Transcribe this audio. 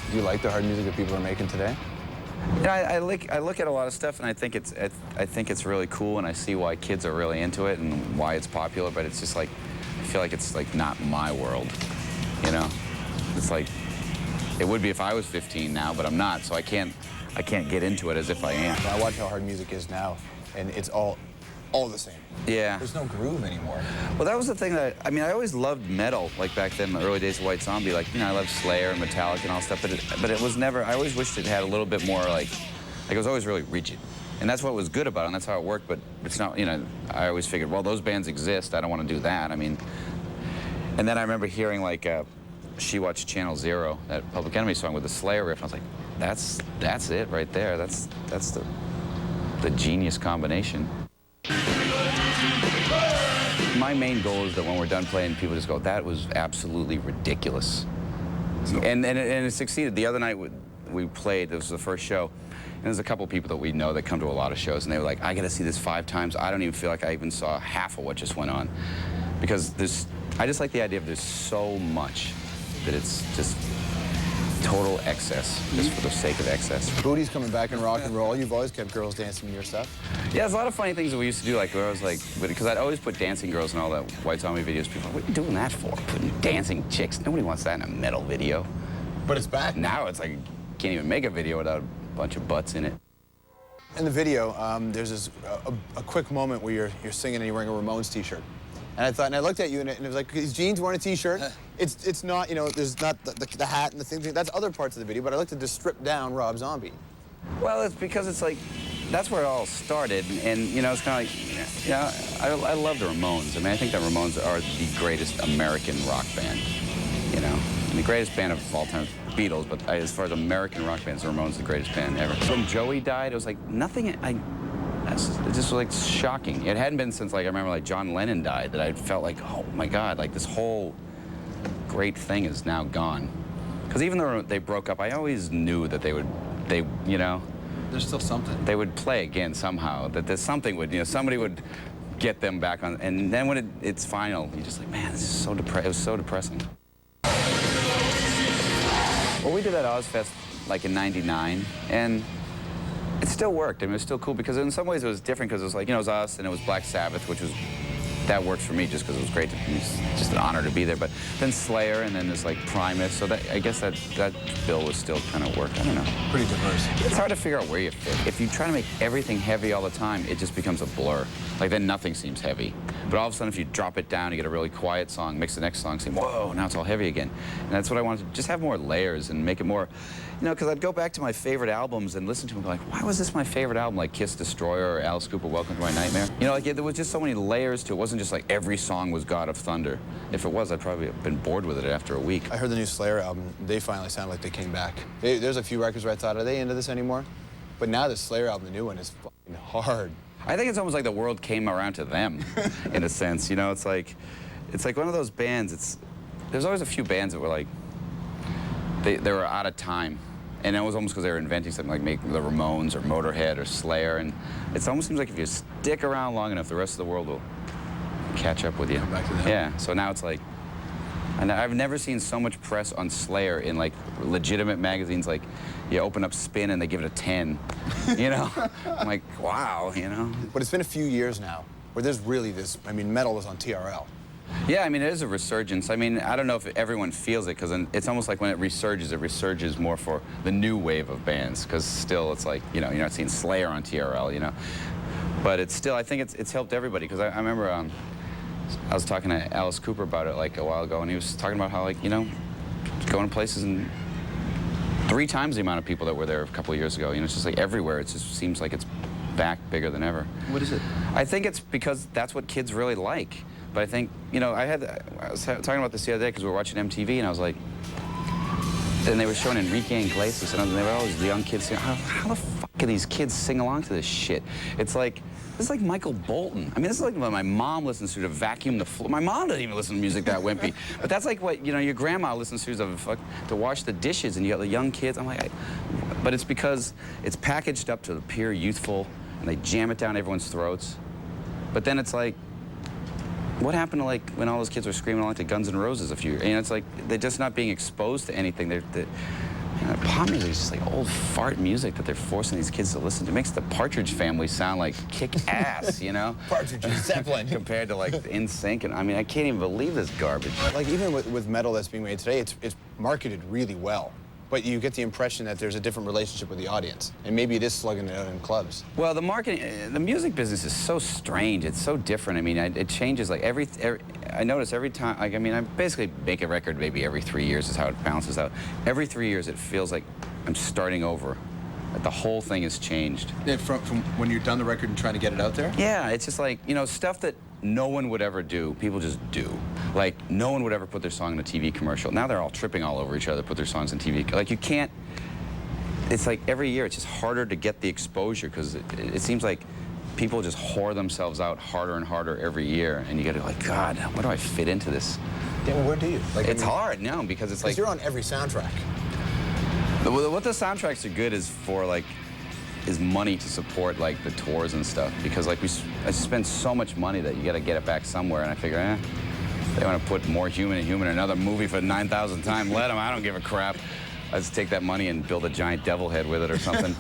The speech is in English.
Do you like the hard music that people are making today? Yeah, I look at a lot of stuff, and I think it's really cool, and I see why kids are really into it and why it's popular. But it's just like, I feel like it's like not my world, you know. It's like it would be if I was 15 now, but I'm not, so I can't get into it as if I am. I watch how hard music is now, and it's all the same. Yeah. There's no groove anymore. Well, that was the thing that, I mean, I always loved metal, like back then, the early days of White Zombie. Like, you know, I loved Slayer and Metallica and all stuff, but it was never, I always wished it had a little bit more, like it was always really rigid. And that's what was good about it, and that's how it worked, but it's not, you know, I always figured, well, those bands exist, I don't want to do that. I mean, and then I remember hearing, like, She Watched Channel Zero, that Public Enemy song with the Slayer riff, and I was like, that's it right there. That's the genius combination. My main goal is that when we're done playing, people just go, that was absolutely ridiculous. And it succeeded. The other night we played, this was the first show, and there's a couple people that we know that come to a lot of shows, and they were like, I gotta see this 5 times. I don't even feel like I even saw half of what just went on. Because I just like the idea of there's so much that it's just total excess, just for the sake of excess. Booty's coming back in rock and roll. You've always kept girls dancing in your stuff. Yeah, there's a lot of funny things that we used to do, like where I was like, because I'd always put dancing girls in all the White Zombie videos. People are like, what are you doing that for? Putting dancing chicks? Nobody wants that in a metal video. But it's back. Now it's like, you can't even make a video without a bunch of butts in it. In the video, there's this a quick moment where you're singing and you're wearing a Ramones t-shirt. And I thought, and I looked at you, and it was like, is Gene's wearing a t-shirt? It's not, you know, there's not the hat and the things. That's other parts of the video, but I looked at the stripped down Rob Zombie. Well, it's because it's like, that's where it all started, and you know, it's kind of like, you know, I love the Ramones. I mean, I think the Ramones are the greatest American rock band, you know. And the greatest band of all time is Beatles, but as far as American rock bands, the Ramones are the greatest band ever. When Joey died, it was like nothing, it just was like shocking. It hadn't been since, like, I remember like John Lennon died that I felt like, oh my God, like this whole great thing is now gone. Because even though they broke up, I always knew that you know, There's still something. they would play again somehow, that there's something would, you know, somebody would get them back on, and then when it's final, you're just like, man, this is so it was so depressing. Well, we did that Ozzfest like in '99, and it still worked. I mean, it was still cool because in some ways it was different because it was like, you know, it was us and it was Black Sabbath, which was, that worked for me just because it was great. It was just an honor to be there. But then Slayer, and then there's like Primus. So that, I guess that bill was still kind of work. I don't know. Pretty diverse. It's hard to figure out where you fit. If you try to make everything heavy all the time, it just becomes a blur. Like then nothing seems heavy. But all of a sudden, if you drop it down, you get a really quiet song, makes the next song seem, whoa, now it's all heavy again. And that's what I wanted to just have more layers and make it more, you know, because I'd go back to my favorite albums and listen to them and go like, why was this my favorite album? Like Kiss Destroyer or Alice Cooper, Welcome to My Nightmare. You know, like there was just so many layers to it. It wasn't just like every song was God of Thunder. If it was, I'd probably have been bored with it after a week. I heard the new Slayer album. They finally sound like they came back. There's a few records where I thought, are they into this anymore? But now the Slayer album, the new one, is fucking hard. I think it's almost like the world came around to them, in a sense. You know, it's like one of those bands. There's always a few bands that were like, they were out of time. And it was almost because they were inventing something like make the Ramones or Motorhead or Slayer. And it almost seems like if you stick around long enough, the rest of the world will catch up with you. Come back to them. Yeah, so now it's like, and I've never seen so much press on Slayer in like legitimate magazines. Like, you open up Spin and they give it a 10. You know, I'm like, wow, you know. But it's been a few years now where there's really this. I mean, metal is on TRL. Yeah, I mean, it is a resurgence. I mean, I don't know if everyone feels it because it's almost like when it resurges more for the new wave of bands. Because still, it's like, you know, you're not seeing Slayer on TRL, you know. But it's still, I think it's helped everybody because I remember. I was talking to Alice Cooper about it like a while ago, and he was talking about how, like, you know, going to places and 3 times the amount of people that were there a couple of years ago. You know, it's just like everywhere. It just seems like it's back bigger than ever. What is it? I think it's because that's what kids really like. But I think, you know, I was talking about this the other day because we were watching MTV, and I was like, and they were showing Enrique Iglesias, and they were all these young kids saying, how the fuck can these kids sing along to this shit? It's like, this is like Michael Bolton. I mean, this is like what my mom listens to vacuum the floor. My mom doesn't even listen to music that wimpy. But that's like what, you know, your grandma listens to to wash the dishes, and you got the young kids. I'm like, but it's because it's packaged up to appear youthful, and they jam it down everyone's throats. But then it's like, what happened to like when all those kids were screaming along to Guns N' Roses a few years? You know, it's like they're just not being exposed to anything. Pop music is just like old fart music that they're forcing these kids to listen to. It makes the Partridge Family sound like kick-ass, you know? Partridge and Zeppelin. Compared to like NSYNC, and I mean, I can't even believe this garbage. Like even with metal that's being made today, it's marketed really well. But you get the impression that there's a different relationship with the audience. And maybe it is slugging it out in clubs. Well, the marketing, the music business is so strange. It's so different. I mean, it changes like every I notice every time, like, I mean, I basically make a record maybe every 3 years is how it bounces out. Every 3 years, it feels like I'm starting over. Like the whole thing has changed. Yeah, from when you're done the record and trying to get it out there? Yeah, it's just like, you know, stuff that no one would ever do, people just do. Like, no one would ever put their song in a TV commercial. Now they're all tripping all over each other, put their songs in TV. Like, you can't, it's like every year it's just harder to get the exposure because it seems like people just whore themselves out harder and harder every year. And you gotta like, God, where do I fit into this? Yeah, where do you? Like, It's hard, no, because it's like... you're on every soundtrack. What the soundtracks are good is for, like, is money to support, like, the tours and stuff. Because, like, I spend so much money that you got to get it back somewhere. And I figure, they want to put more Human in another movie for 9,000th time. Let them. I don't give a crap. I just take that money and build a giant devil head with it or something.